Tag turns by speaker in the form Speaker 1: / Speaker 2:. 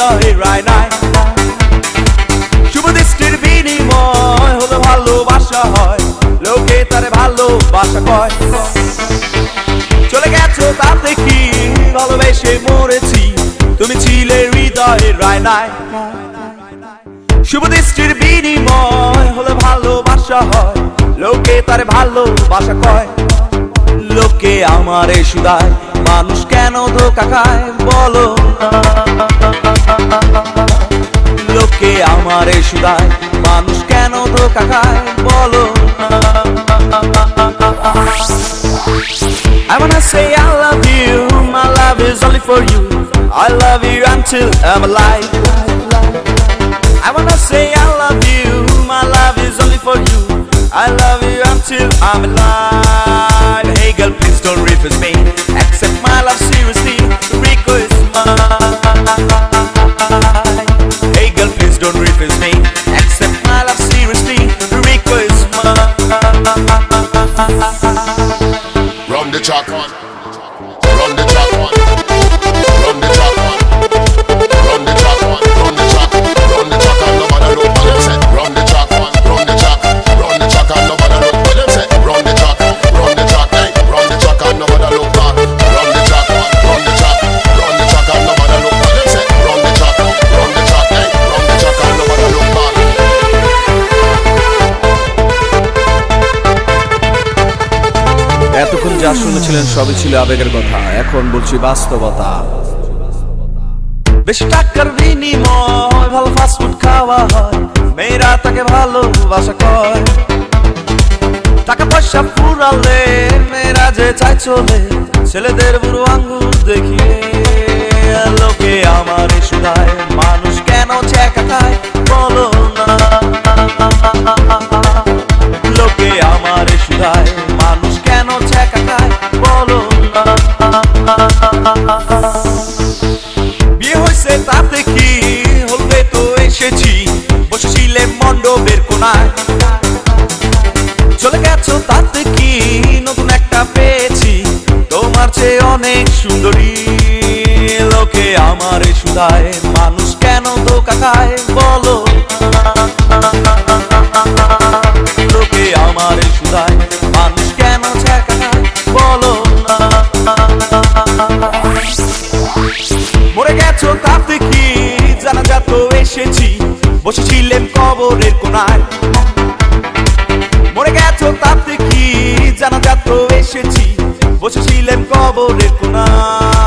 Speaker 1: হৃদয়ে রায় নাই শুভ দৃষ্টির বিনিময় হলো ভালোবাসা হয় লোকে তারে ভালোবাসা কয় চলে গেছো তাতে কি ভালোবেসে মরেছি তুমি ছিলে হৃদয়ে রায় নাই শুভ দৃষ্টির বিনিময় হলো ভালোবাসা হয় লোকে তারে ভালোবাসা কয় লোকে আমারে শুধায় মানুষ কেন ধোঁকা খায় বলো লোকে আমারে শুধায় মানুষ কেন ধোঁকা খায় বলো I wanna say I love you, my love is only for you I love you until I'm alive I wanna say I love you, my love is only for you I love you until I'm alive Hey girl, please don't refuse me Accept my love seriously Rico is mine Hey girl, please don't refuse me Accept my love seriously Rico is mine
Speaker 2: Run the track one Run the track one Run the track one Run the track one Run the track Run the track and nobody look what them say Run the track one Run the track Run the track and nobody look what them say Run the track hey Run the track and nobody look back Run the track one Run the track Run the track and nobody look what them say Run the track hey Run the track and nobody look back
Speaker 1: এতক্ষণ যা শুনেছিলেন সবই ছিল আবেগের কথা এখন বলছি বাস্তবতা বেশি টাকার বিনিময় ভালো ফাস্টফুড খাওয়া হয় মেয়েরা তাকে ভালোবাসা কয় টাকা পয়সা ফুরালে মেয়েরা যে চাই চলে ছেলেদের বুড়ো আঙ্গুল দেখিয়ে লোকে আমার শুধায় মানুষ কেন ছেঁকা খায় বলো না লোকে আমার শুধায় মানুষ কেন ছেঁকা খায় বলো না বিয়ে হয়েছে তাতে কি হলবে তো এসেছি বসেছিলে মণ্ডপের কোনায় চলে গেছো তাতে কি নতুন একটা পেয়েছি তোমার চেয়ে অনেক সুন্দরী লোকে আমার শুধায় মানুষ কেন ধোঁকা খায় বলো লোকে আমার শুধায় মানুষ কেন ছেঁকা খায় বলো মরে গেছো তাতে কি জানাজা তো এসেছি বসেছিলেন কবরের কোনায় মরে গেছো তাতে কি জানাজা তো এসেছি বসেছিলেন কবরের কোনায়